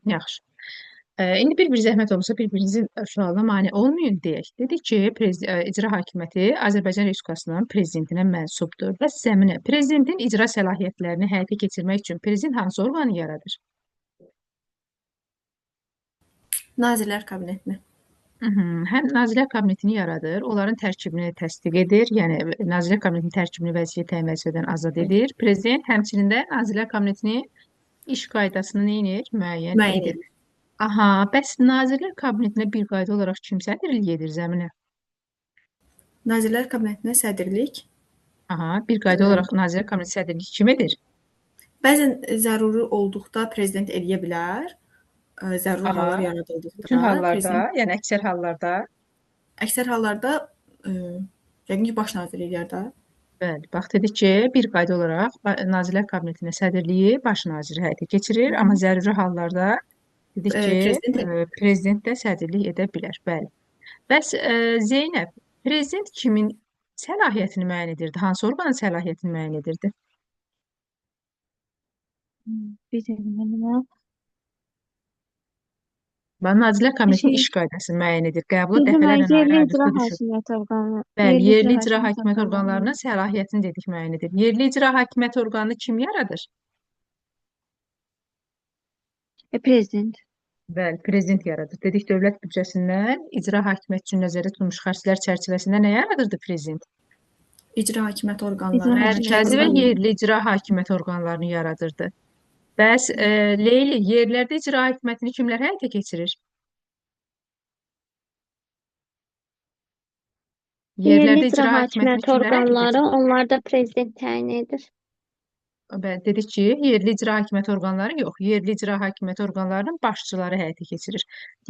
Yaxşı. İndi bir zəhmət olursa bir-birinizin sualına mane olmayın deyək. Dedik ki, icra hakimiyyəti Azərbaycan Respublikasının prezidentinə mənsubdur. Bəs zəminə prezidentin icra səlahiyyətlərini həyata keçirmək üçün prezident hansı orqanı yaradır? Nazirlər Kabinetini. Həm Nazirlər Kabinetini yaradır, onların tərkibini təsdiq edir, yəni Nazirlər Kabinetinin tərkibini vəzifəyə təyin vəzifədən azad edir. Prezident həmçinin də Nazirlər Kabinetini iş qaydasını nə edir? Müəyyən Müəyyən edir. edir. Aha, bəs Nazirlər Kabinetinə bir qayda olaraq kim sədrlik edir zəminə? Nazirlər Kabinetinə sədrlik Aha, bir qayda olaraq Nazirlər Kabineti sədrlik kim edir? bəzən zəruri olduqda prezident eləyə bilər. Zəruri Aha, hallar bütün yaradıldıqda hallarda, prezident yəni əksər hallarda, əksər hallarda yəqin ki, baş nazir eləyər də. bəli, bax dedik ki, bir qayda olaraq Nazirlər Kabinetinə sədrliyi baş nazir həyata keçirir, amma zəruri hallarda dedik ki, Prezident prezident də sədrlik edə bilər. Bəli. Bəs Zeynəb, prezident kimin səlahiyyətini müəyyən edirdi? Hansı orqanın səlahiyyətini müəyyən edirdi? Bir dəqiqə. Nazirlər Kabinetinin Şey, iş qaydasını müəyyən edir. Qəbula dedim dəfələrlə yerli icra ayrı-ayrılıqda düşür. hakimiyyəti orqanı, Bəli, yerli icra yerli icra hakimiyyəti hakimiyyət orqanları. orqanlarının səlahiyyətini dedik müəyyən edir. Yerli icra hakimiyyət orqanını kim yaradır? Prezident. Bəli, prezident yaradır. Dedik dövlət büdcəsindən icra hakimiyyət üçün nəzərdə tutulmuş xərclər çərçivəsində nə yaradırdı prezident? icra hakimiyyət İcra orqanları, Mərkəzi və orqanı. yerli icra hakimiyyət orqanlarını yaradırdı. Bəs Leyli, yerlərdə icra hakimiyyətini kimlər həyata keçirir? Yerli Yerlərdə icra icra hakimiyyətini hakimiyyəti kimlər həyata orqanları, keçirir? onlar da prezident təyin edir. Bəli, dedik ki, yerli icra hakimiyyət orqanları yox, yerli icra hakimiyyət orqanlarının başçıları həyata keçirir.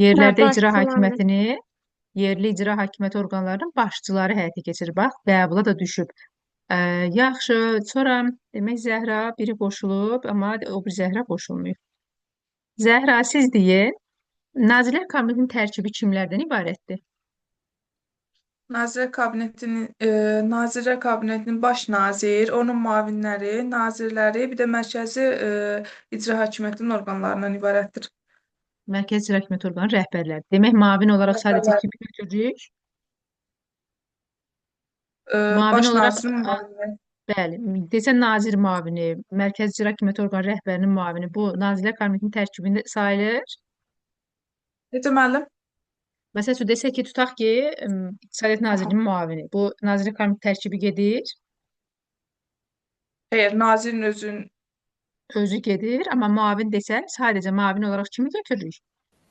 Yerlərdə icra Başçıları. hakimiyyətini yerli icra hakimiyyət orqanlarının başçıları həyata keçirir. Bax, qəbula da düşüb. Yaxşı, sonra demək Zəhra biri qoşulub, amma o bir Zəhra qoşulmayıb. Zəhra, siz deyin, Nazirlər Kabinetinin tərkibi kimlərdən ibarətdir? Nazirlər Kabinetinin baş nazir, onun müavinləri, nazirləri, bir də mərkəzi icra hakimiyyətinin orqanlarından ibarətdir. Mərkəzi İcra Hakimiyyəti orqanı rəhbərlər. Demək, müavin olaraq sadəcə Rəhbərlər, kimi götürürük? baş Müavin olaraq, nazirin müavini. bəli, desən nazir müavini, Mərkəzi İcra Hakimiyyəti orqanı rəhbərinin müavini, bu Nazirlər Kabinetinin tərkibində sayılır. Necə müəllim? Məsəl üçün desək ki, tutaq ki, İqtisadiyyat Nazirliyinin müavini. Bu Nazirlər Kabineti tərkibi gedir, Xeyr, nazirin özün özü gedir, amma müavin desək, sadəcə müavin olaraq kimi götürürük?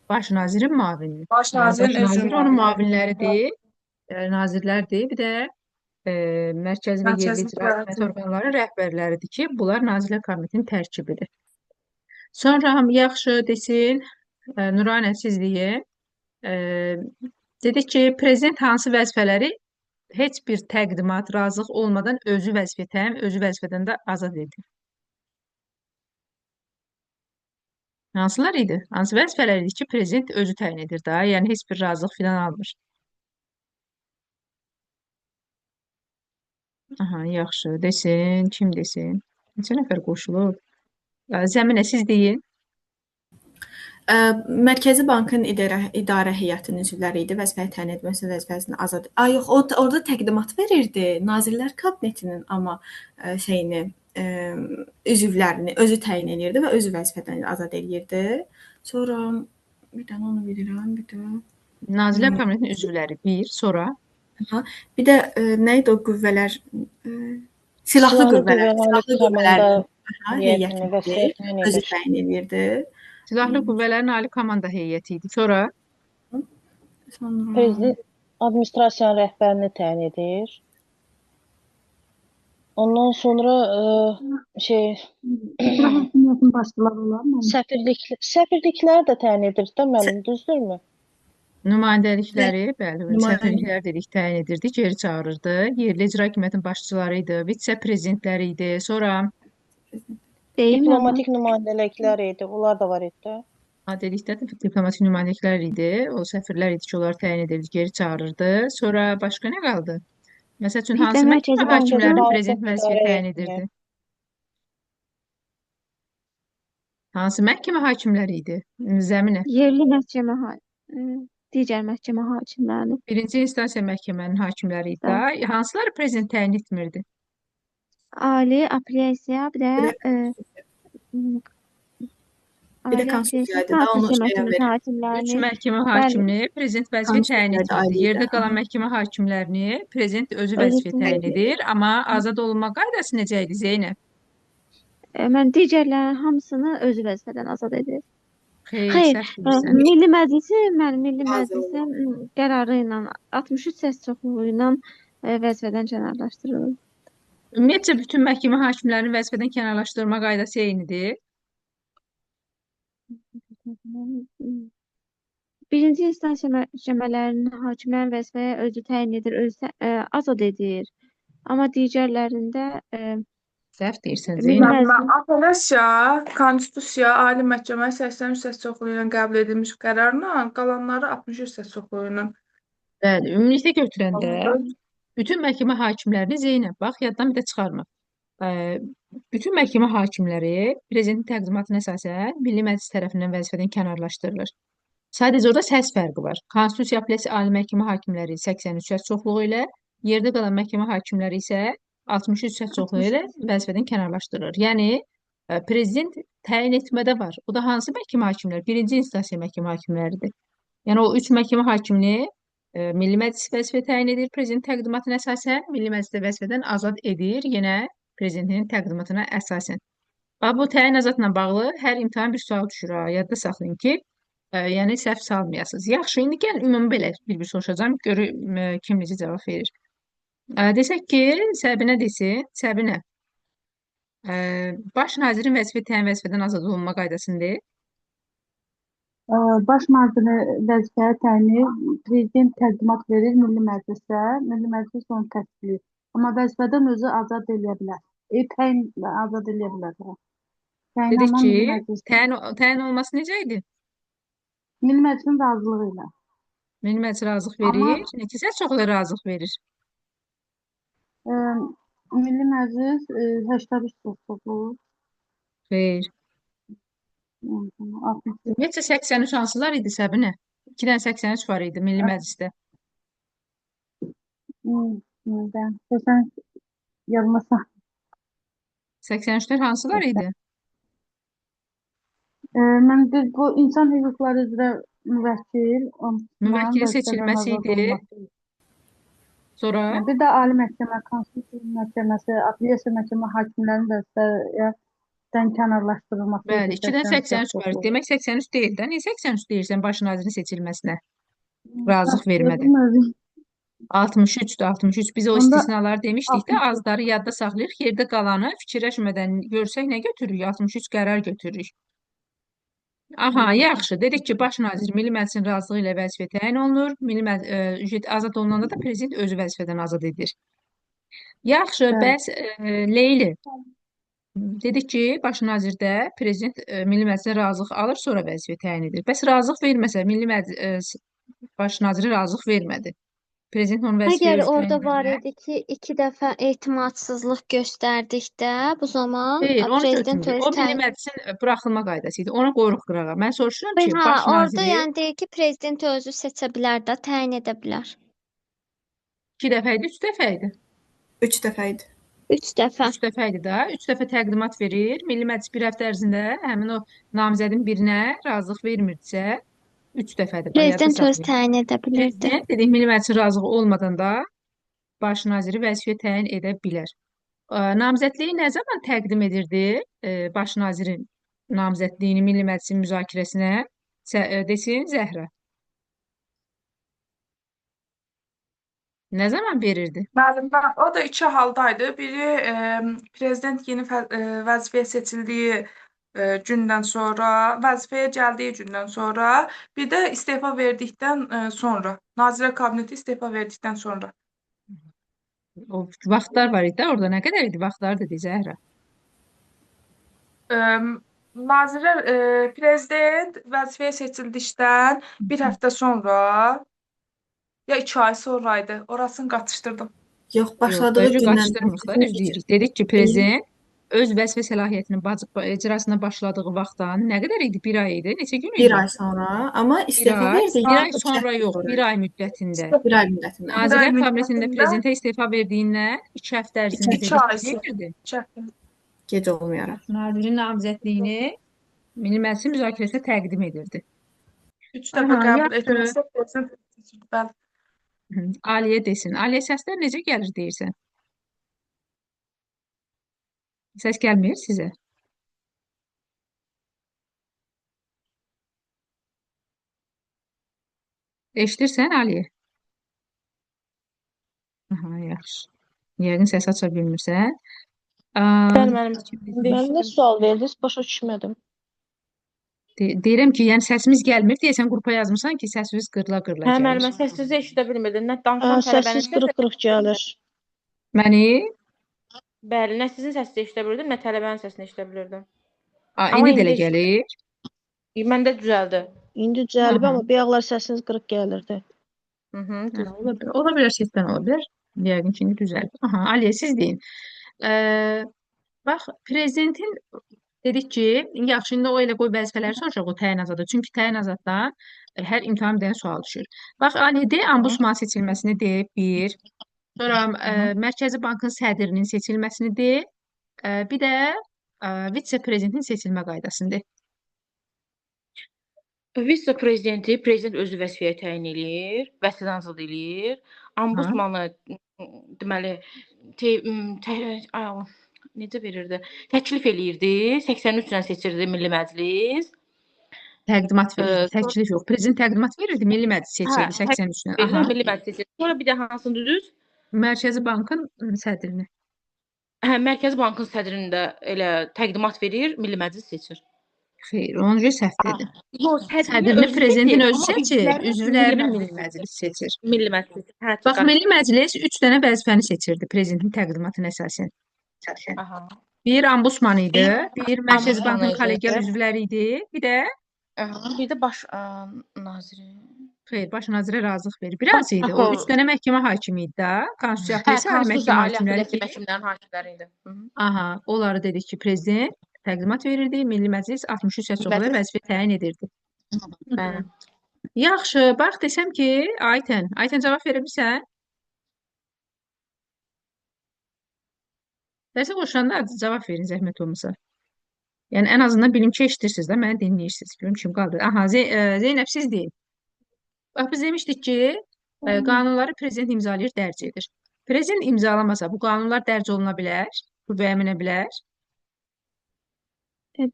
Baş nazirin müavini. baş Yəni baş nazirin özün nazir onun müavini. müavinləridir, nazirlərdir, bir də mərkəzi və yerli Mərkəzi icra hakimiyyəti icraçı. orqanları rəhbərləridir ki, bunlar Nazirlər Kabinetinin tərkibidir. Sonra yaxşı desin, Nuranə siz deyin. E, dedik ki, prezident hansı vəzifələri heç bir təqdimat, razılıq olmadan özü özü vəzifədən də azad edir. Hansılar idi? Hansı vəzifələr idi ki, prezident özü təyin edir da, yəni heç bir razılıq filan almır. Aha, yaxşı desin, kim desin? Neçə nəfər qoşulub? Zəminə siz deyin. Mərkəzi Bankın idarə heyətinin üzvləri idi, vəzifəyə təyin etməsi vəzifəsini azad. Yox, orada təqdimat verirdi Nazirlər Kabinetinin, amma şeyini, üzvlərini özü təyin edirdi və özü vəzifədən azad eləyirdi. Sonra bir dənə onu bilirəm, bir də Nazirlər Kabinetinin üzvləri bir, sonra bir də nə idi o qüvvələr, silahlı qüvvələr, silahlı qüvvələrin heyətini və heyətini təyin özü edir. təyin edirdi. Silahlı Qüvvələrin Ali Komanda heyəti idi. Sonra Sonra Prezident administrasiyanın rəhbərini təyin edir. Ondan sonra İcra hakimiyyətinin başçıları olar mı? səfirliklər də təyin edir də müəllim, düzdürmü? nümayəndəlikləri, bəli, Nümayəndə- səfirliklər dedik, təyin edirdi, geri çağırırdı. Yerli icra hakimiyyətinin başçıları idi, vitse-prezidentləri idi. Sonra Deyim mi? Diplomatik nümayəndəliklər idi, onlar da var idi də. dedikdə diplomatik nümayəndəliklər idi. O səfirlər idi ki, onları təyin edirdi, geri çağırırdı. Sonra başqa nə qaldı? Məsəl üçün Bir də hansı Mərkəzi məhkəmə Bankın hakimlərini Bankın prezident vəzifəyə idarə təyin heyətini. edirdi? Hansı məhkəmə hakimləri idi? Zəminə. Yerli məhkəmə, digər məhkəmə hakimlərini. Birinci instansiya məhkəmənin hakimləri idi da. Hansıları prezident təyin etmirdi? Ali, apellyasiya, bir Bir də də bir də Ali apellyasiya konstitusiyaydı da onu konstitusiya şeyə məhkəməsi verir. Üç hakimlərini. məhkəmə Bəli, hakimini prezident vəzifə təyin Konstitusiyaydı etmirdi. ayrı idi. Yerdə qalan məhkəmə hakimlərini prezident özü özü vəzifə təyin təyin edir. Amma azad olunma qaydası necə idi Zeynəb? Mən digərlərinin hamısını özü vəzifədən azad edir. Xeyr, Xeyr, səhv bilirsən. Milli Razı Məclisin qərarı ilə 63 səs çoxluğu ilə vəzifədən kənarlaşdırılır. Ümumiyyətcə bütün məhkəmə hakimlərinin vəzifədən kənarlaşdırma qaydası eynidir. Birinci instansiya məhkəmələrinin hakimlərin vəzifəyə özü təyin edir, özü azad edir. Amma digərlərində Səhv deyirsən Milli Zeynəb. Məclis Apellyasiya, konstitusiya, Ali Məhkəmə 83 səs çoxluğu ilə qəbul edilmiş qərarla qalanları 63 səs çoxluğu ilə. Bəli, ümumilikdə götürəndə Alındı. bütün məhkəmə hakimlərini Zeynəb, bax yaddan bir də çıxarma. Bütün məhkəmə hakimləri prezidentin təqdimatına əsasən Milli Məclis tərəfindən vəzifədən kənarlaşdırılır. Sadəcə orada səs fərqi var. Konstitusiya apellyasiya ali məhkəmə hakimləri 83 səs çoxluğu ilə, yerdə qalan məhkəmə hakimləri isə 63 səs çoxluğu ilə vəzifədən kənarlaşdırılır. Yəni prezident təyin etmədə var. O da hansı məhkəmə hakimləri? Birinci instansiya məhkəmə hakimləridir. Yəni o üç məhkəmə hakimini Milli Məclis vəzifə təyin edir prezident təqdimatına əsasən, Milli Məclis də vəzifədən azad edir yenə prezidentin təqdimatına əsasən. Bax bu təyin azadla bağlı hər imtahan bir sual düşür ha. Yadda saxlayın ki, yəni səhv salmayasınız. Yaxşı, indi gəl ümumi belə bir soruşacağam. Görüm kim necə cavab verir. Desək ki, Səbinə desin. Səbinə, baş nazirin vəzifədən azad olunma qaydasındır. Baş naziri vəzifəyə təyini prezident təqdimat verir Milli Məclisə, Milli Məclis onu təsdiqləyir. Amma vəzifədən özü azad eləyə bilər. Təyin azad eləyə bilər. Təyin Dedik amma ki, Milli Məclis, təyin olması necə idi? Milli Məclisin razılığı ilə. Milli Məclis razılıq Amma verir. Neçə səs çoxluğu razılıq verir? e, Milli Məclis 83 səs çoxluğu, Xeyr. 60. Ümumiyyətcə 83 hansılar idi Səbinə? 2-dən 83 var idi Milli Məclisdə. Sen yazmasa. 83'lər hansılar idi? Mən bu insan hüquqları üzrə müvəkkil, Müvəkkilin vəzifədən seçilməsi azad idi. olması. Sonra Bir də Ali Məhkəmə, Konstitusiya Məhkəməsi, Apellyasiya Məhkəmə hakimlərinin vəzifədən kənarlaşdırılması bəli, idi. 2-dən 83 83 var idi. çoxluğu. Demək 83 deyil də. Niyə 83 deyirsən baş nazirin seçilməsinə? Razılıq Dedim vermədi. özüm. 63'dür, 63. Biz o Onda istisnaları demişdik də, 63. azları yadda saxlayırıq. Yerdə qalanı fikirləşmədən görsək nə götürürük? 63 qərar götürürük. Aha, yaxşı. Dedik ki, baş nazir Milli Məclisin razılığı ilə vəzifə təyin olunur. Azad olunanda da prezident özü vəzifədən azad edir. Yaxşı, Bəli. bəs Leyli, dedik ki, baş nazirdə prezident Milli Məclisə razılıq alır, sonra vəzifə təyin edir. Bəs razılıq verməsə, baş naziri razılıq vermədi. Prezident onu vəzifəyə Əgər özü təyin orada var edər. idi ki, 2 dəfə etimadsızlıq göstərdikdə, bu zaman Xeyr, onu prezident götürmürük. öz O Milli Məclisin buraxılma qaydası idi. Onu qoyuruq qırağa. Mən soruşuram ki, baş orada naziri yəni deyir ki, prezident özü seçə bilər də, təyin edə bilər. 2 dəfə idi, 3 dəfə idi. 3 dəfə idi. 3 dəfə. 3 dəfə idi da. 3 dəfə təqdimat verir. Milli Məclis bir həftə ərzində həmin o namizədin birinə razılıq vermirdisə, 3 dəfədir. Bax, yadda Prezident öz saxlayın. təyin edə bilirdi. Prezident dedik Milli Məclisin razılığı olmadan da baş naziri vəzifəyə təyin edə bilər. Namizədliyi nə zaman təqdim edirdi baş nazirin namizədliyini Milli Məclisin müzakirəsinə? Desin Zəhra. Nə zaman verirdi? Müəllim, bax, o da iki haldaydı. Biri prezident yeni vəzifəyə seçildiyi gündən sonra, vəzifəyə gəldiyi gündən sonra, bir də istefa verdikdən sonra, Nazirlər Kabineti istefa verdikdən sonra. O vaxtlar var idi. Orada nə qədər idi vaxtlar dedi Zəhra. Nazirlər prezident vəzifəyə seçildikdən bir həftə sonra ya 2 ay sonraydı. Orasını qatışdırdım. Yox, Yox, başladığı bəlkə gündən qaçdırmırıq da, düz deyirik. Dedik ki, prezident öz vəzifə səlahiyyətinin icrasına başladığı vaxtdan nə qədər idi? Bir ay idi, neçə gün Bir idi? ay sonra, amma Bir istefa ay, verdi bir yəni ay 2 sonra həftə yox, sonra. bir ay müddətində. Bir ay müddətində. Bir ay Nazirlər Kabinetində müddətində prezidentə istefa verdiyindən 2 həftə ərzində 2 dedi ay ki, sonra verdi. çətin. Gec olmayaraq. Nazirin namizədliyini Milli Məclisin müzakirəsinə təqdim edirdi. 3 dəfə Aha, qəbul yaxşı. etməsə, prezident seçildi. Bəli. Aliyə desin. Aliyə səslər necə gəlir deyirsən? Səs gəlmir sizə? Eşidirsən Aliyə? Aha, yaxşı. Yəqin səs aça bilmirsən. Bəli, Aa, müəllim. kim Müəllim, nə sual verdiniz? Başa düşmədim. deyirəm ki, yəni səsimiz gəlmir deyəsən qrupa yazmısan ki, səsimiz qırla-qırla Hə, gəlir. müəllimə səsinizi eşidə bilmirdim. Nə danışan tələbənin Səssiz qırıq-qırıq gəlir. Məni? Bəli, nə sizin səsinizi eşidə bilirdim, nə tələbənin səsini eşidə bilirdim. Aa, Amma indi də elə indi gəlir. Məndə düzəldi. İndi düzəlib, Aha. amma bayaqlar səsiniz qırıq gəlirdi. Mhm, Hə, ola bilər sizdən ola bilər. Yəqin ki, indi düzəldi. Aha, Aliyə siz deyin. Bax, prezidentin dedik ki, yaxşı, indi o elə qoy vəzifələri soracaq o təyin azadlığı. Çünki təyin azaddan hər imtahan bir dənə sual düşür. Bax, Ali, de, ombudsman seçilməsini de, bir. Sonra Mərkəzi Bankın sədrinin seçilməsiini de, bir də vitse-prezidentin seçilmə qaydasını de. Vitse-prezidenti prezident özü vəzifəyə təyin eləyir, vəzifədən azad eləyir. Ombudsmanı deməli necə verirdi? Təklif eləyirdi. 83 ilə seçirdi Milli Məclis. Təqdimat verirdi, təklif yox. Prezident təqdimat verirdi, Milli Məclis seçirdi 83-dən. Aha. Milli Məclis seçirdi. Sonra bir də hansını düz? Mərkəzi Bankın sədrini. Hə, Mərkəzi Bankın sədrini də elə təqdimat verir, Milli Məclis seçir. Xeyr, onun görə səhv dedi. Yox, Sədrini prezidentin özü seçir, üzvlərini Milli Məclis seçir. Milli Məclis. Hə, Bax, Milli Məclis 3 dənə vəzifəni seçirdi prezidentin təqdimatına əsasən. Aha. Bir ombudsman idi, bir Mərkəzi ombudsman Bankın idi. kollegial üzvləri idi, bir də Bir də baş naziri. xeyr, baş nazirə razılıq verir. Biraz idi. O 3 dənə məhkəmə hakimi idi də, Konstitusiya Apellyasiya Ali Konstitusiya Məhkəmə Ali hakimləri Apellyasiya ki, məhkəmələrinin hakimləri idi. aha, onları dedik ki, prezident təqdimat verirdi, Milli Məclis 63 səs çoxluğu vəzifə təyin edirdi. Bəli. Yaxşı, bax desəm ki, Aytən cavab verə bilirsən? Dərsə qoşanlar cavab verin zəhmət olmasa. Yəni ən azından bilim ki, eşidirsiniz də, məni dinləyirsiniz. Görüm kim qaldı. Aha, Zeynəb siz deyin. Bax biz demişdik ki, qanunları prezident imzalayır, dərc edir. Prezident imzalamasa bu qanunlar dərc oluna bilər, qüvvəyə minə bilər.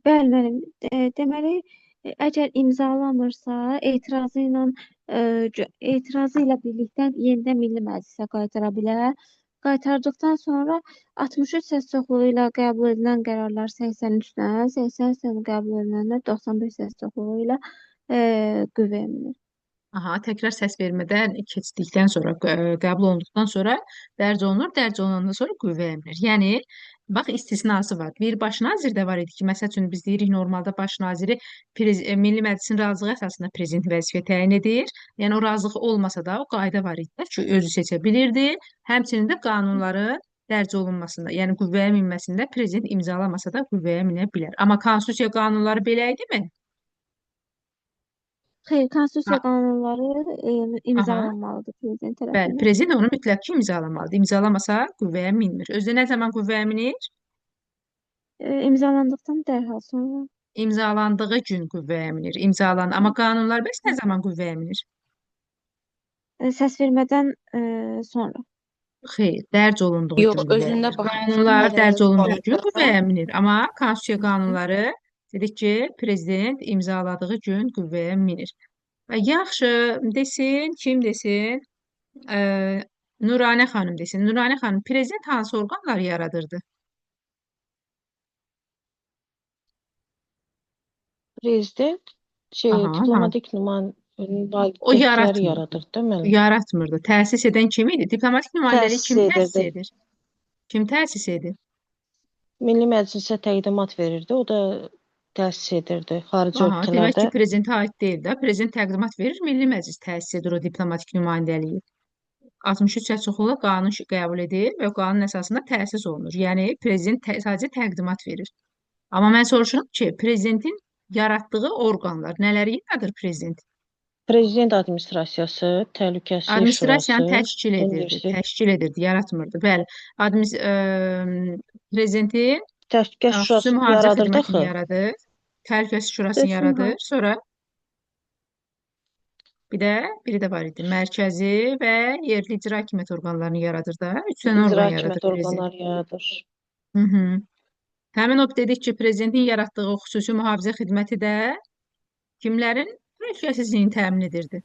Bəli, müəllim. Deməli, əgər imzalamırsa, etirazı ilə birlikdə yenidən Milli Məclisə qaytara bilər. Qaytardıqdan sonra 63 səs çoxluğu ilə qəbul edilən qərarlar 83-dən, 80 qəbul edilənlər 95 səs çoxluğu ilə qüvvəyə minir. Aha, təkrar səs vermədən keçdikdən sonra, qəbul olunduqdan sonra dərc olunur, dərc olunandan sonra qüvvəyə minir. Yəni, bax istisnası var. Bir baş nazir də var idi ki, məsəl üçün biz deyirik normalda baş naziri Milli Məclisin razılığı əsasında prezident vəzifəyə təyin edir. Yəni o razılıq olmasa da o qayda var idi ki, özü seçə bilirdi. Həmçinin də qanunların dərc olunmasında, yəni qüvvəyə minməsində prezident imzalamasa da qüvvəyə minə bilər. Amma konstitusiya qanunları belə idimi? Xeyr, konstitusiya Ha, qanunları aha. imzalanmalıdır prezident Bəli, tərəfindən. prezident onu mütləq ki imzalamalıdır. İmzalamasa qüvvəyə minmir. Özü nə zaman qüvvəyə minir? İmzalandıqdan dərhal sonra. İmzalandığı gün qüvvəyə minir. Amma qanunlar bəs nə zaman qüvvəyə minir? Səs vermədən sonra. Xeyr, dərc olunduğu Yox, gün qüvvəyə özündə minir. bax. Qanunlar dərc olunduğu gün qüvvəyə minir. Amma konstitusiya qanunları dedik ki, prezident imzaladığı gün qüvvəyə minir. Yaxşı, desin, kim desin? Nuranə xanım desin. Nuranə xanım, prezident hansı orqanları yaradırdı? Prezident Aha, diplomatik O nümayəndəlikləri yaratmır. yaradır, da müəllim. Yaratmırdı. Təsis edən kim idi? Diplomatik nümayəndəliyi kim Təsis təsis edirdi. edir? Kim təsis edir? Milli Məclisə təqdimat verirdi, o da təsis edirdi xarici Aha, demək ki, ölkələrdə. prezidentə aid deyil də. Prezident təqdimat verir, Milli Məclis təsis edir o diplomatik nümayəndəliyi. 63 səs çoxluğu qanun qəbul edir və o qanun əsasında təsis olunur. Yəni prezident sadəcə təqdimat verir. Amma mən soruşuram ki, prezidentin yaratdığı orqanlar nələri yaradır prezident? Prezident administrasiyası, təhlükəsizlik Administrasiyanı şurası, təşkil universitet, edirdi, yaratmırdı. Bəli, prezidentin təhlükəsizlik xüsusi şurasını mühafizə yaradırdı xidmətini axı. yaradır, təhlükəsizlik şurasını Xüsusi yaradır. mühafizə. Sonra biri də var idi. Mərkəzi və yerli icra hakimiyyət orqanlarını yaradır da. 3 dənə İcra orqan yaradır hakimiyyət prezident. orqanları yaradır. Hı -hı. Həmin o dedik ki, prezidentin yaratdığı o xüsusi mühafizə xidməti də kimlərin təhlükəsizliyini təmin edirdi?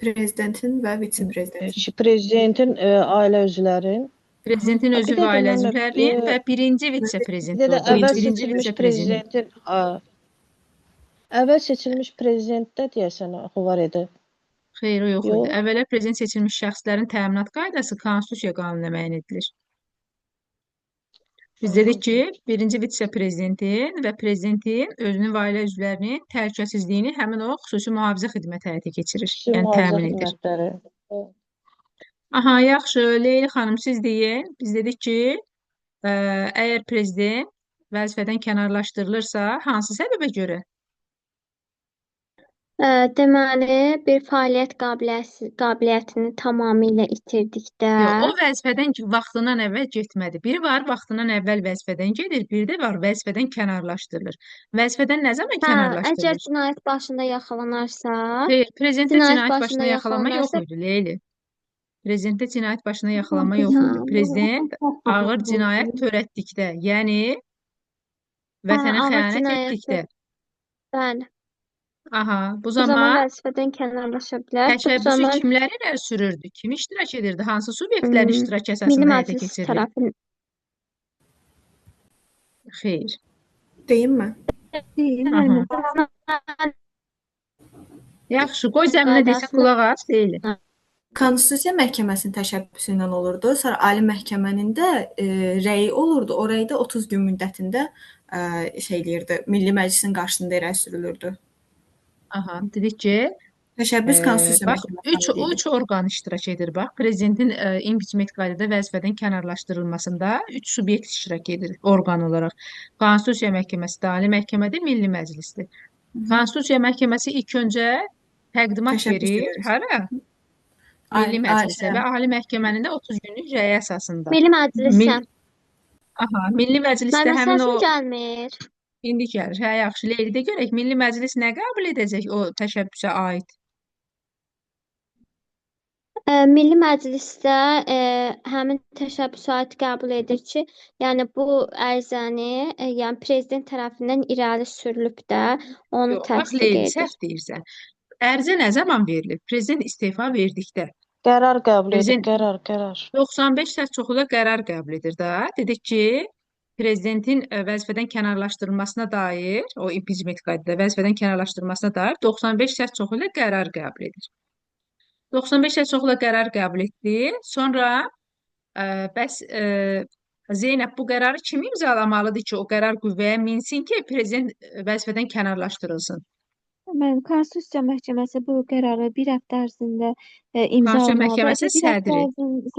Prezidentin və vitse-prezidentin. Prezidentin ailə üzvlərin, Prezidentin özü bir və də ailə deməli, üzvlərinin və birinci bir vitse-prezident də orada. əvvəl Birinci seçilmiş vitse-prezident. prezidentin əvvəl seçilmiş prezidentdə deyəsən o var idi. Xeyr, o yox idi. Yox. Əvvəla prezident seçilmiş şəxslərin təminat qaydası konstitusiya qanununa müəyyən edilir. Biz dedik ki, birinci vitse-prezidentin və prezidentin özünün və ailə üzvlərinin təhlükəsizliyini həmin o xüsusi mühafizə xidməti həyata keçirir. Xüsusi Yəni mühafizə təmin edir. xidmətləri. Aha, yaxşı. Leyli xanım, siz deyin. Biz dedik ki, əgər prezident vəzifədən kənarlaşdırılırsa, hansı səbəbə görə? Deməli, bir fəaliyyət qabiliyyətini tamamilə itirdikdə, Yox, o vəzifədən vaxtından əvvəl getmədi. Biri var, vaxtından əvvəl vəzifədən gedir, biri də var, vəzifədən kənarlaşdırılır. Vəzifədən nə zaman əgər kənarlaşdırılır? cinayət başında yaxalanarsa, Xeyr, prezidentdə cinayət cinayət başında başına yaxalanma yox yaxalanarsa, idi, Leyli. Prezidentdə cinayət başına yaxalanma yox idi. Prezident ağır cinayət törətdikdə, yəni vətənə ağır xəyanət cinayət, etdikdə, bəli, aha, bu bu zaman zaman vəzifədən kənarlaşa bilər. Bu təşəbbüsü zaman kimlər irəli sürürdü? Kim iştirak edirdi? Hansı subyektlərin iştirak Milli əsasında həyata Məclis keçirilir? tərəfindən Xeyr. Deyim mi? Aha. Yaxşı, qoy zəminə desə qulaq as, Leyli. Konstitusiya Məhkəməsinin təşəbbüsü ilə olurdu. Sonra Ali Məhkəmənin də rəyi olurdu. O rəy də 30 gün müddətində şey eləyirdi. Milli Məclisin qarşısında irəli sürülürdü. Aha, dedik ki, Təşəbbüs Konstitusiya bax, Məhkəməsində üç orqan iştirak edir. Bax, prezidentin impeachment qaydada vəzifədən kənarlaşdırılmasında 3 subyekt iştirak edir orqan olaraq. Konstitusiya Məhkəməsi də, Ali Məhkəmədə, Milli Məclisdir. Konstitusiya Məhkəməsi ilk öncə təqdimat Təşəbbüs verir. verir. Hara? Milli Məclisə və Ali Məhkəmənin də 30 günlük rəyi əsasında. Milli Məclisə. Aha, Milli Məclisdə Mənim həmin o səsim gəlmir. indi gəlir. Hə, yaxşı. Leyli də görək. Milli Məclis nə qəbul edəcək o təşəbbüsə aid? Milli Məclisdə həmin təşəbbüsə aid qəbul edir ki, yəni bu ərizəni yəni prezident tərəfindən irəli sürülüb də onu Yox, bax təsdiq Leyli, edir. səhv deyirsən. Ərizə nə zaman verilir? Prezident istefa verdikdə. Qərar qəbul edir, Prezident qərar. 95 səs çoxluğuyla qərar qəbul edir da. Dedik ki, prezidentin vəzifədən kənarlaşdırılmasına dair, o impeachment qaydada vəzifədən kənarlaşdırılmasına dair 95 səs çoxluğuyla qərar qəbul edir. 95 səs çoxluğuyla qərar qəbul etdi. Sonra bəs Zeynəb bu qərarı kim imzalamalıdır ki, o qərar qüvvəyə minsin ki, prezident vəzifədən kənarlaşdırılsın? Mən Konstitusiya Məhkəməsi bu qərarı bir həftə ərzində Konstitusiya imzalamalıdır. Məhkəməsi sədri.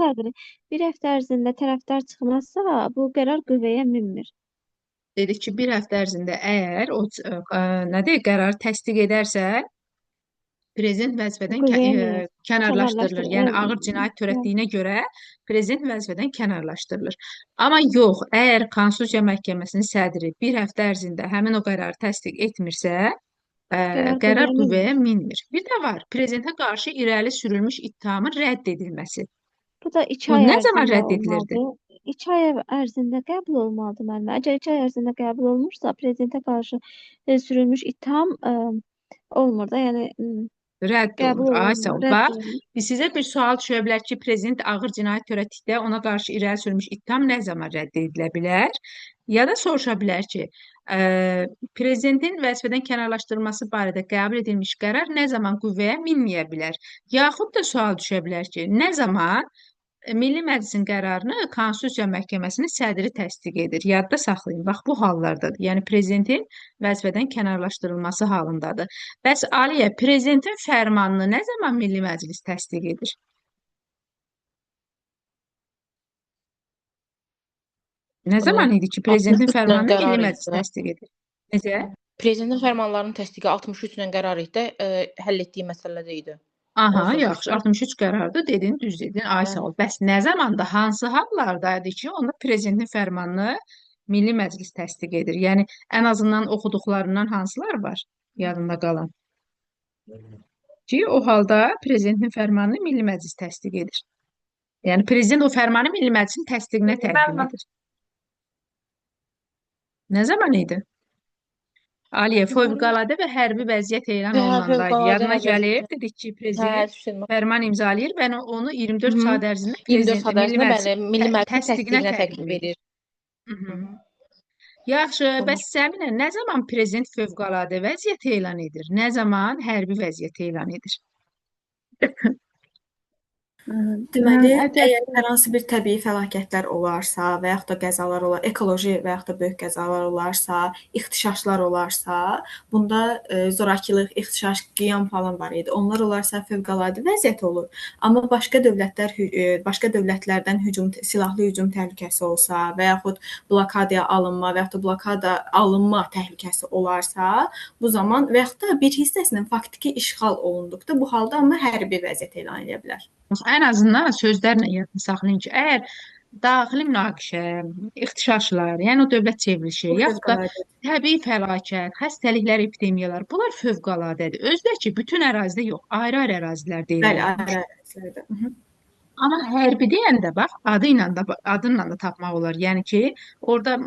Sədri. Bir həftə ərzində tərəfdar çıxmazsa, bu qərar qüvvəyə minmir. Dedik ki, bir həftə ərzində əgər o qərarı təsdiq edərsə, prezident vəzifədən kənarlaşdırılır. Yəni ağır cinayət törətdiyinə görə prezident vəzifədən kənarlaşdırılır. Amma yox, əgər Konstitusiya Məhkəməsinin sədri bir həftə ərzində həmin o qərarı təsdiq etmirsə, qərar qüvvəyə minmir. Bir də var, prezidentə qarşı irəli sürülmüş ittihamın rədd edilməsi. Bu da 2 Bu ay nə zaman ərzində rədd edilirdi? olmalıdır. 2 ay ərzində qəbul olmalıdır müəllimə. Əgər 2 ay ərzində qəbul olunmursa, prezidentə qarşı sürülmüş ittiham olmur da, yəni Rədd qəbul olunur. Ay olunmur, sağ ol. rədd Bax, olunur. sizə bir sual düşə bilər ki, prezident ağır cinayət törətdikdə ona qarşı irəli sürülmüş ittiham nə zaman rədd edilə bilər? Ya da soruşa bilər ki, prezidentin vəzifədən kənarlaşdırılması barədə qəbul edilmiş qərar nə zaman qüvvəyə minməyə bilər? Yaxud da sual düşə bilər ki, nə zaman Milli Məclisin qərarını Konstitusiya Məhkəməsinin sədri təsdiq edir? Yadda saxlayın. Bax, bu hallardadır. Yəni, prezidentin vəzifədən kənarlaşdırılması halındadır. Bəs Aliyə, prezidentin fərmanını nə zaman Milli Məclis təsdiq edir? Nə zaman idi ki, prezidentin 63 ilə fərmanını Milli qərar Məclis idi. təsdiq edir? Necə? Prezidentin fərmanlarının təsdiqi 63 ilə qərar etdi, həll etdiyi məsələdə idi. Aha, Onu yaxşı. soruşursunuz. 63 qərardır, dedin, düz dedin. Ay sağ ol. Bəs nə zamanda, hansı hallardaydı ki, onda prezidentin fərmanını Milli Məclis təsdiq edir? Yəni ən azından oxuduqlarından hansılar var yadında qalan? Ki, o halda prezidentin fərmanını Milli Məclis təsdiq edir. Yəni prezident o fərmanı Milli Məclisin təsdiqinə təqdim Bəli. edir. Nə zaman idi? Aliyə, fövqəladə və hərbi vəziyyət elan Hə, olunandaydı. fövqəladə Yadına hərbi gəlir, vəziyyət. dedik ki, Hə, prezident düşdüm. fərman imzalayır və onu 24 Mhm. saat ərzində 24 prezident saat Milli ərzində bəli, Məclisin Milli Məclisin təsdiqinə təsdiqinə təqdim təqdim edir. edir. Mhm. Mhm. Yaxşı, Tamam. bəs Səminə, nə zaman prezident fövqəladə vəziyyət elan edir? Nə zaman hərbi vəziyyət elan edir? Deməli, Əgər əgər hər hansı bir təbii fəlakətlər olarsa və yaxud da qəzalar olar, ekoloji və yaxud da böyük qəzalar olarsa, ixtişaşlar olarsa, bunda zorakılıq, ixtişaş, qiyam falan var idi. Onlar olarsa fövqəladə vəziyyət olur. Amma başqa dövlətlərdən silahlı hücum təhlükəsi olsa və yaxud blokadaya alınma və yaxud da blokada alınma təhlükəsi olarsa, bu zaman və yaxud da bir hissəsinin faktiki işğal olunduqda bu halda amma hərbi vəziyyət elan edə bilər. Ən azından sözlərlə yadını saxlayın ki, əgər daxili münaqişə, ixtişaşlar, yəni o dövlət çevrilişi, Bu yaxud da fövqəladə. təbii fəlakət, xəstəliklər, epidemiyalar, bunlar fövqəladədir. Özü də ki, bütün ərazidə yox, ayrı-ayrı ərazilərdə Bəli, elan olunur. ərazilərdə. Mhm. Amma hərbi deyəndə bax, adıyla da tapmaq olar. Yəni ki, orada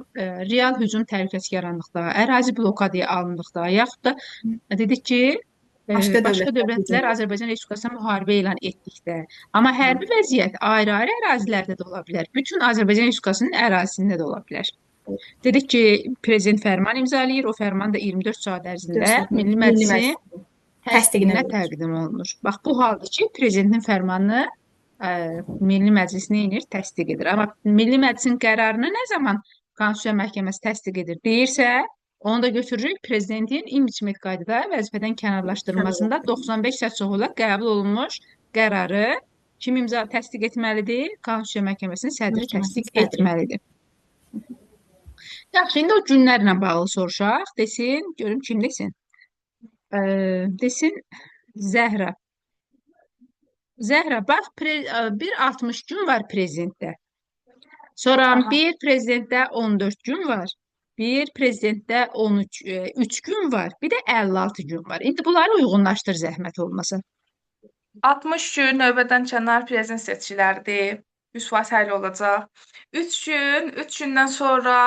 real hücum təhlükəsi yarandıqda, ərazi blokadaya alındıqda, yaxud da dedik ki, başqa dövlətlər Azərbaycan Respublikasına müharibə elan etdikdə. Amma hərbi vəziyyət ayrı-ayrı ərazilərdə də ola bilər. Bütün Azərbaycan Respublikasının ərazisində də ola bilər. Dedik ki, prezident fərman imzalayır, o fərman da 24 saat ərzində Milli Məclisin təsdiqinə təqdim olunur. Bax, bu haldır ki, prezidentin fərmanını Milli Məclis nə edir? Təsdiq edir. Amma Milli Məclisin qərarını nə zaman Konstitusiya Məhkəməsi təsdiq edir deyirsə, onu da götürürük prezidentin impichment qaydada vəzifədən kənarlaşdırılmasında 95 səs çoxluqla qəbul olunmuş qərarı kim təsdiq etməlidir? Konstitusiya Məhkəməsinin sədri təsdiq etməlidir. Yaxşı, indi o günlərlə bağlı soruşaq. Desin, görüm kim desin. Desin Zəhra. Zəhra, bax, bir 60 gün var prezidentdə. Sonra bir prezidentdə 14 gün var. Bir prezidentdə 3 gün var. Bir də 56 gün var. İndi bunları uyğunlaşdır zəhmət olmasa. 60 gün növbədən kənar prezident seçkiləridir. 100% həll olacaq. 3 gündən sonra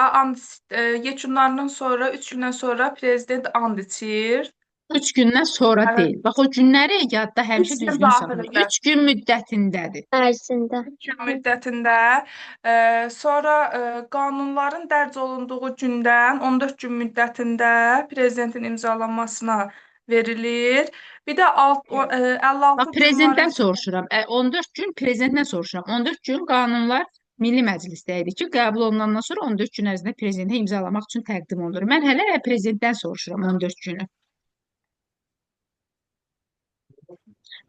yekunlarından sonra 3 gündən sonra prezident and içir. 3 gündən sonra deyil. Bax, o günləri yadda həmişə Üç gün düzgün saxlayın. daxilində. 3 gün müddətindədir. Ərzində. 3 gün müddətində. Sonra qanunların dərc olunduğu gündən 14 gün müddətində prezidentin imzalanmasına verilir. Bir də 56 Bax, gün var. prezidentdən soruşuram. 14 gün prezidentdən soruşuram. 14 gün qanunlar Milli Məclisdə idi ki, qəbul olunandan sonra 14 gün ərzində prezidentə imzalamaq üçün təqdim olunur. Mən hələ prezidentdən soruşuram 14 günü.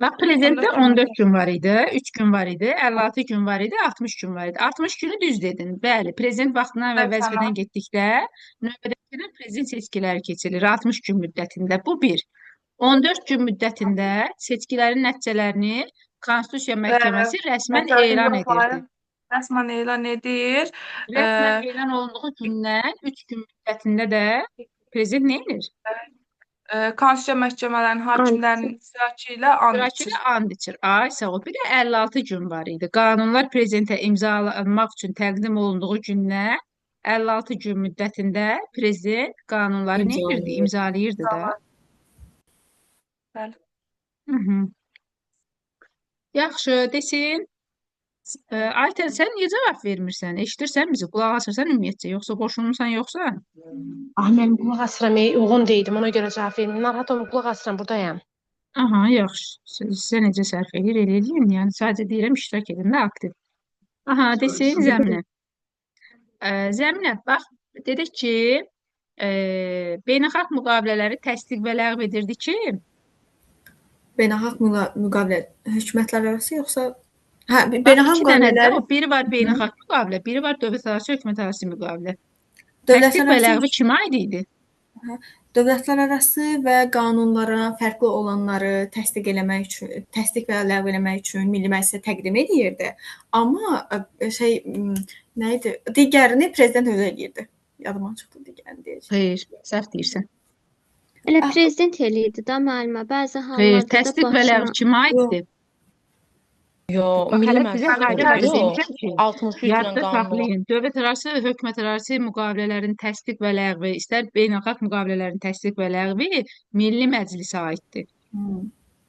Bax, prezidentdə 14 gün var idi, 3 gün var idi, 56 gün var idi, 60 gün var idi. 60 günü düz dedin. Bəli, prezident vaxtından və vəzifədən getdikdə növbədənkənar prezident seçkiləri keçirilir 60 gün müddətində. Bu bir. 14 gün müddətində seçkilərin nəticələrini Konstitusiya Məhkəməsi rəsmən elan edirdi. Rəsmən elan edir. Rəsmən elan olunduğu gündən 3 gün müddətində də prezident nə edir? Konstitusiya məhkəmələrinin hakimlərinin iştirakı ilə and içir. And içir. Ay, sağ ol. Bir də 56 gün var idi. Qanunlar prezidentə imzalanmaq üçün təqdim olunduğu gündən 56 gün müddətində prezident qanunları nə edirdi? İmzalayırdı da. Bəli. Yaxşı, desin. Aytən, sən niyə cavab vermirsən? Eşidirsən bizi? Qulaq asırsan ümumiyyətcə? Yoxsa qoşulmusan yoxsa? Mən qulaq asıram, uyğun deyildim, ona görə cavab vermirəm. Narahat olma, qulaq asıram, buradayam. Aha, yaxşı. Sizə necə sərf eləyim? Yəni, sadəcə deyirəm, iştirak edin də aktiv. Aha, desin Zəminə. Zəminə, bax, dedik ki, beynəlxalq müqavilələri təsdiq və ləğv edirdi ki, Beynəlxalq müqavilə hökumətlər arası yoxsa Hə, Bax, beynəlxalq iki dənədir də. müqavilələr, O biri var beynəlxalq müqavilə, biri var dövlətlərarası, hökumətlərarası müqavilə. Təsdiq və dövlətlərarası ləğvi kimə aid idi? dövlətlərarası və qanunlara fərqli olanları təsdiq eləmək üçün, təsdiq və ləğv eləmək üçün Milli Məclisə təqdim edirdi. Amma nə idi? Digərini prezident özü eləyirdi. Yadıma çıxdı digərini deyəcəm. Xeyr, səhv deyirsən. Elə prezident eləyirdi də müəllimə. Bəzi Xeyr, hallarda da təsdiq və ləğv başına kimə aiddir? Yox, Bax, Milli hələ sizə Məclis qayda yox. demişəm ki, 63 ilə yadda qanun saxlayın. Dövlətlərarası, hökumətlərarası müqavilələrin təsdiq və ləğvi, istər beynəlxalq müqavilələrin təsdiq və ləğvi Milli Məclisə aiddir.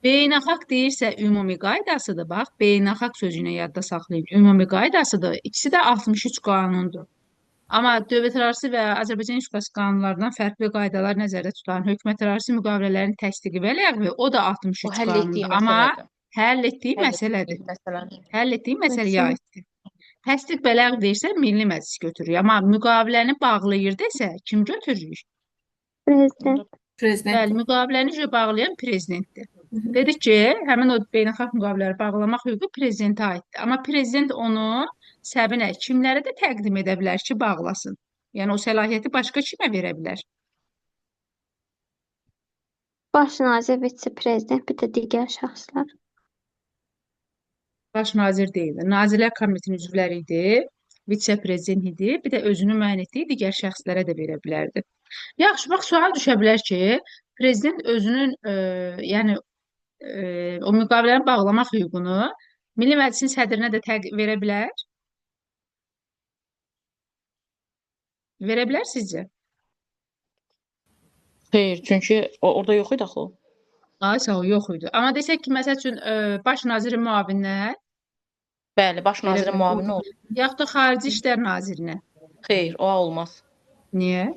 Beynəlxalq deyirsə ümumi qaydasıdır. Bax, beynəlxalq sözünü yadda saxlayın. Ümumi qaydasıdır. İkisi də 63 qanundur. Amma dövlətlərarası və Azərbaycan Respublikası qanunlarından fərqli qaydalar nəzərdə tutan hökumətlərarası müqavilələrin təsdiqi və ləğvi o da O 63 həll etdiyi qanundur. Amma məsələdir. həll etdiyi məsələdir. Məsələdir. Həll etdiyi məsələyə Məsələ. aiddir. Təsdiq və ləğv deyirsə Milli Məclis götürür. Amma müqaviləni bağlayır desə kim götürür? Prezident. Prezident. Bəli, müqaviləni bağlayan prezidentdir. Dedik ki, həmin o beynəlxalq müqavilələri bağlamaq hüququ prezidentə aiddir. Amma prezident onu səbinə kimlərə də təqdim edə bilər ki, bağlasın. Yəni o səlahiyyəti başqa kimə verə bilər? Baş nazir, vitse-prezident, bir də digər şəxslər. Baş nazir deyil. Nazirlər Komitəsinin üzvləri idi, vitse-prezident idi, bir də özünü müəyyən etdiyi digər şəxslərə də verə bilərdi. Yaxşı, bax sual düşə bilər ki, prezident özünün yəni o müqaviləni bağlamaq hüququnu Milli Məclisin sədrinə də verə bilər? Verə bilər sizcə? Xeyr, çünki orada yox idi axı o. Ay sağ ol, yox idi. Amma desək ki, məsəl üçün baş nazirin müavininə Bəli, baş verə nazirin bilər. müavini olur. Yaxud da xarici işlər nazirinə. Xeyr, o olmaz. Niyə?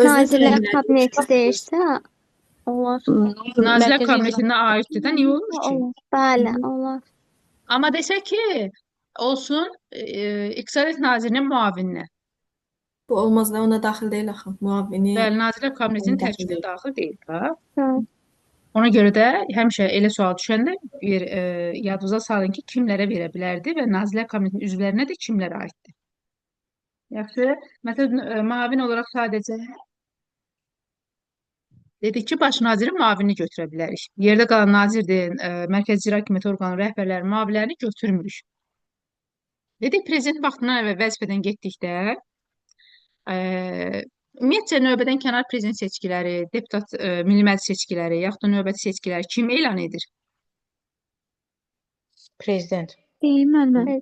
Nazirlər kabineti deyirsə, olar. Nazirlər Mərkəzi Kabinetindən aiddir də, niyə olmur ki? Olar. Bəli, olar. Amma desək ki, olsun İqtisadiyyat Nazirinin müavininə. Bu olmaz da ona daxil deyil axı. Müavini. Bəli, Nazirlər Kabinetinin Daxil tərkibinə deyil. daxil deyil də. Hı. Ona görə də həmişə elə sual düşəndə bir yadınıza salın ki, kimlərə verə bilərdi və Nazirlər Kabinetinin üzvlərinə də kimlər aiddir. Yaxşı. Məsələn, müavin olaraq sadəcə dedik ki, baş nazirin müavinini götürə bilərik. Yerdə qalan nazirdir, Mərkəzi İcra Hakimiyyəti orqanı rəhbərlərinin müavinlərini götürmürük. Dedik, prezident vaxtından əvvəl vəzifədən getdikdə ümumiyyətcə növbədən kənar prezident seçkiləri, deputat Milli Məclis seçkiləri, yaxud da növbəti seçkiləri kim elan edir? prezident. Deyim müəllimə.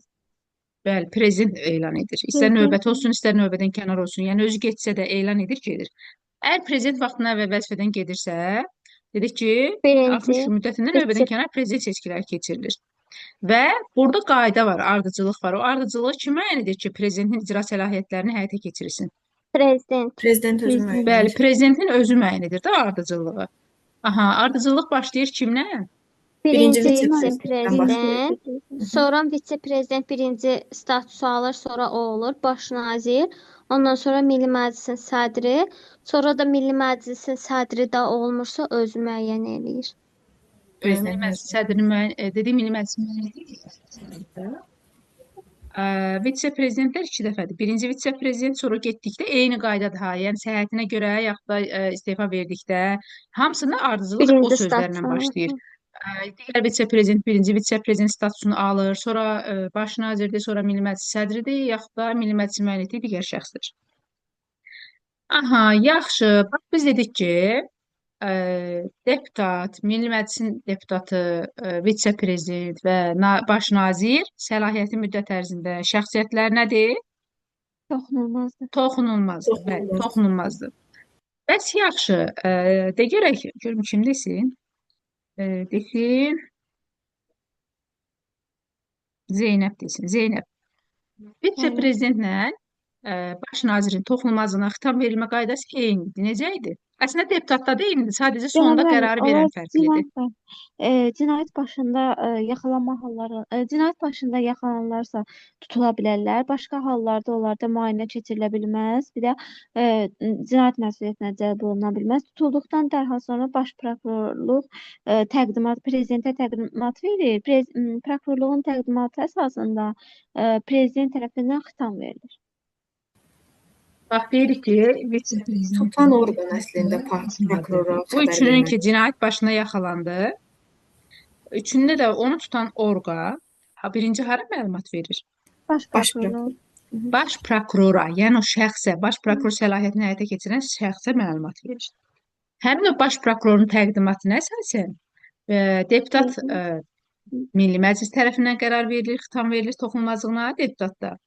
Bəli, prezident elan edir. İstər növbəti olsun, istər növbədən kənar olsun. Yəni özü getsə də elan edir, gedir. Əgər prezident vaxtından əvvəl vəzifədən gedirsə, dedik ki, 60 gün müddətində növbədən kənar prezident seçkiləri keçirilir. Və burada qayda var, ardıcıllıq var. O ardıcılığı kim müəyyən edir ki, prezidentin icra səlahiyyətlərini həyata keçirsin? Prezident. Prezident özü müəyyən edir. Bəli, prezidentin özü müəyyən edir də ardıcılığı. Aha, ardıcıllıq başlayır kimlə? Birinci vitse-prezidentdən vitse-prezident, sonra vitse-prezident birinci statusu alır, sonra o olur, baş nazir, ondan sonra Milli Məclisin sədri, sonra da Milli Məclisin sədri də olmursa özü müəyyən eləyir. Milli Məclis sədrinin müəyyən dediyi Milli Məclisin müəyyən etdiyi vitse-prezidentlər 2 dəfədir. Birinci vitse-prezident sonra getdikdə eyni qaydadır ha. Yəni səhhətinə görə yaxud da istefa verdikdə hamısında ardıcıllıq o Birinci sözlərlə statusu başlayır. Digər vitse-prezident birinci vitse-prezident statusunu alır, sonra baş nazirdir, sonra Milli Məclis sədridir, yaxud da Milli Məclisin müəyyən etdiyi digər şəxsdir. Aha, yaxşı. Bax biz dedik ki, deputat, Milli Məclisin deputatı, vitse-prezident və baş nazir səlahiyyəti müddət ərzində şəxsiyyətlər nədir? Toxunulmazdır. Toxunulmazdır. Bəli, toxunulmazdır. Bəs yaxşı, de görək, görüm kim desin? Desin. Zeynəb desin. Zeynəb. Vitse-prezidentlə baş nazirin toxunulmazlığına xitam verilmə qaydası eynidir. Necə idi? Əslində deputatda deyildi, sadəcə Bəli, sonda bəli, qərar onlar verən fərqlidir. cinayət başında yaxalanma halları, cinayət başında yaxalanırlarsa tutula bilərlər. Başqa hallarda onlarda müayinə keçirilə bilməz. Bir də cinayət məsuliyyətinə cəlb oluna bilməz. Tutulduqdan dərhal sonra baş prokurorluq prezidentə təqdimat verir. Prokurorluğun təqdimatı əsasında prezident tərəfindən xitam verilir. Bax, deyirik ki, vitse-prezident Tutan orqan əslində prokurora bu xəbər üçünün verməlidir. ki, cinayət başına yaxalandı. Üçündə də onu tutan orqan birinci hara məlumat verir? Baş Baş prokurorluq. Baş prokurora, yəni o şəxsə, baş prokuror səlahiyyətini həyata keçirən şəxsə məlumat verir. Həmin o baş prokurorun təqdimatına əsasən deputat Milli Məclis tərəfindən qərar verilir, xitam verilir toxunulmazlığına deputatda.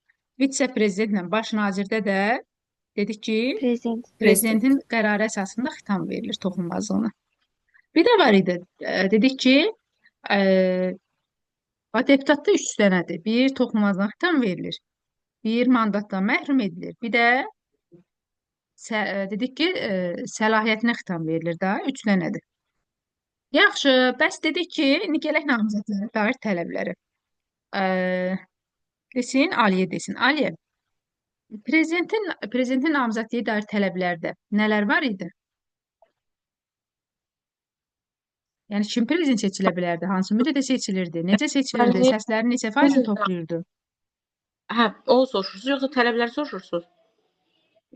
Vitse-prezidentlə baş nazirdə də dedik ki, prezidentin qərarı əsasında xitam verilir toxunulmazlığına. Bir də var idi, dedik ki, deputatda 3 dənədir. Bir, toxunulmazlığına xitam verilir. Bir, mandatdan məhrum edilir. Bir də dedik ki, səlahiyyətinə xitam verilir da, 3 dənədir. Yaxşı, bəs dedik ki, indi gələk namizədlərə dair tələbləri. Desin, Aliyə desin. Aliyə, prezidentin namizədliyə dair tələblərdə nələr var idi? Yəni kim prezident seçilə bilərdi? Hansı müddətdə seçilirdi? Necə seçilirdi? Səsləri neçə faizini toplayırdı? Hə, o soruşursunuz, yoxsa tələbləri soruşursunuz?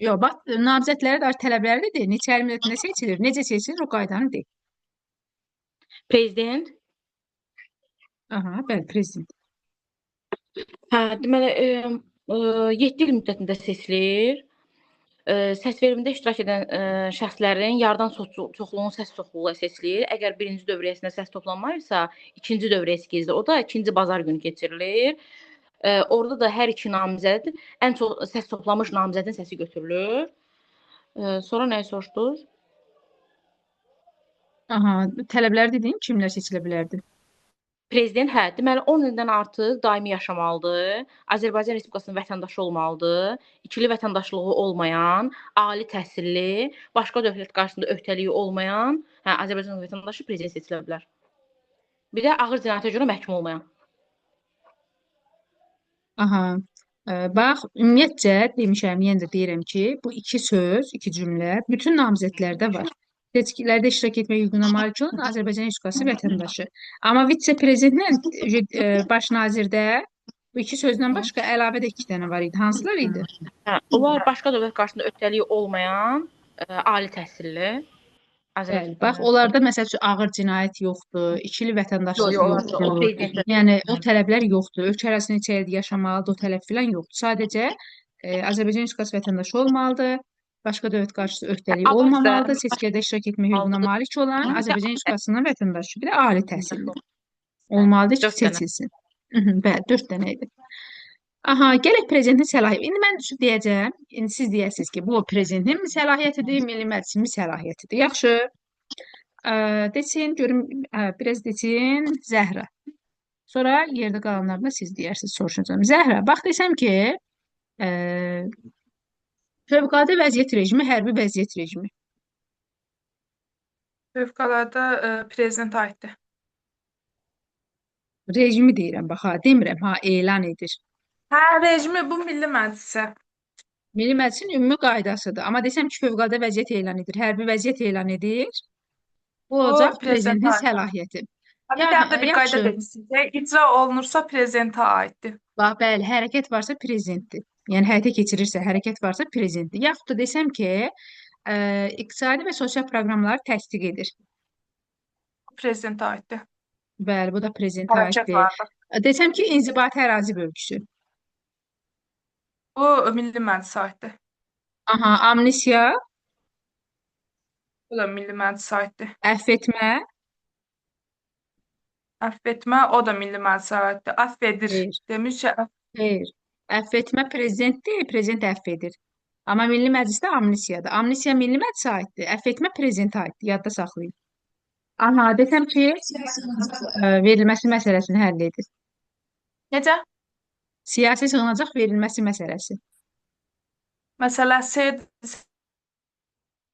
Yox, bax, namizədlərə dair tələbləri də deyir. Neçə il müddətində seçilir? Necə seçilir? O qaydanı deyir. Prezident? Aha, bəli, prezident. Hə, deməli 7 il müddətində seçilir. Səsverimdə iştirak edən şəxslərin yardan çoxluğunun səs çoxluğu seçilir. Əgər birinci dövriyyəsində səs toplanmayıbsa, ikinci dövriyyəsi keçirilir. O da ikinci bazar günü keçirilir. Orada da hər iki namizəd, ən çox səs toplamış namizədin səsi götürülür. Sonra nəyi soruşdunuz? Aha, tələbləri dediyin kimlər seçilə bilərdi? Prezident, hə, deməli 10 ildən artıq daimi yaşamalıdır, Azərbaycan Respublikasının vətəndaşı olmalıdır, ikili vətəndaşlığı olmayan, ali təhsilli, başqa dövlət qarşısında öhdəliyi olmayan, hə, Azərbaycan vətəndaşı prezident seçilə bilər. Bir də ağır cinayətə görə məhkum olmayan. Aha, bax, ümumiyyətcə demişəm, yenə də deyirəm ki, bu iki söz, iki cümlə bütün namizədlərdə var. Seçkilərdə iştirak etmək hüququna malik olan Azərbaycan Respublikası vətəndaşı. Amma vitse-prezidentlə baş nazirdə bu iki sözdən başqa əlavə də 2 dənə var idi. Hansılar idi? Hə, onlar başqa dövlət qarşısında öhdəliyi olmayan, ali təhsilli. Bəli, bax, onlarda məsəl üçün ağır cinayət yoxdur, ikili vətəndaşlıq yoxdur. Yəni o tələblər yoxdur. Ölkə ərazisində neçə il yaşamalıdır, o tələb filan yoxdur. Sadəcə Azərbaycan Respublikası vətəndaşı olmalıdır. Başqa dövlət qarşısı öhdəliyi olmamalıdır. Seçkilərdə iştirak etmək hüququna malik olan Azərbaycan Respublikasının vətəndaşı. Bir də ali təhsilli olmalıdır ki, seçilsin. Bəli, 4 dənə idi. Aha, gələk prezidentin səlahiyyəti. İndi mən deyəcəm, indi siz deyəsiniz ki, bu prezidentin səlahiyyətidir, Milli Məclisin səlahiyyətidir. Yaxşı. Desin, görüm, biraz desin Zəhra. Sonra yerdə qalanlarını siz deyərsiniz, soruşacağım. Zəhra, bax desəm ki, fövqəladə vəziyyət rejimi, hərbi vəziyyət rejimi. Fövqəladə prezident aiddir. Rejimi deyirəm, bax, demirəm, elan edir. Hə, rejimi bu Milli Məclisə. Milli Məclisin ümumi qaydasıdır. Amma desəm ki, fövqəladə vəziyyət elan edir, hərbi vəziyyət elan edir, bu olacaq prezidentin səlahiyyəti. Bir dənə də bir qayda demişsiniz. İcra olunursa prezidentə aiddir. Bax, bəli, hərəkət varsa prezidentdir. Yəni həyata keçirirsə, hərəkət varsa prezidentdir. Yaxud da desəm ki, iqtisadi və sosial proqramları təsdiq edir. Prezidentə aiddir. Bəli, bu da prezidentə aiddir. Desəm ki, inzibati ərazi bölgüsü. Bu Milli Məclisə aiddir. Aha, amnisiya. Bu da Milli Məclisə aiddir. Əfv etmə. Əfv etmə, o da Milli Məclisə aiddir. Əfv edir. Demişsə, Xeyr. Əfv etmə prezidentdir, prezident əfv edir. Amma Milli Məclisdə amnisiyadır. Amnisiya Milli Məclisə aiddir, əfv etmə prezidentə aiddir. Yadda saxlayın. Aha, desəm ki, verilməsi məsələsini həll edir. necə? Siyasi sığınacaq verilməsi məsələsi. Məsələsi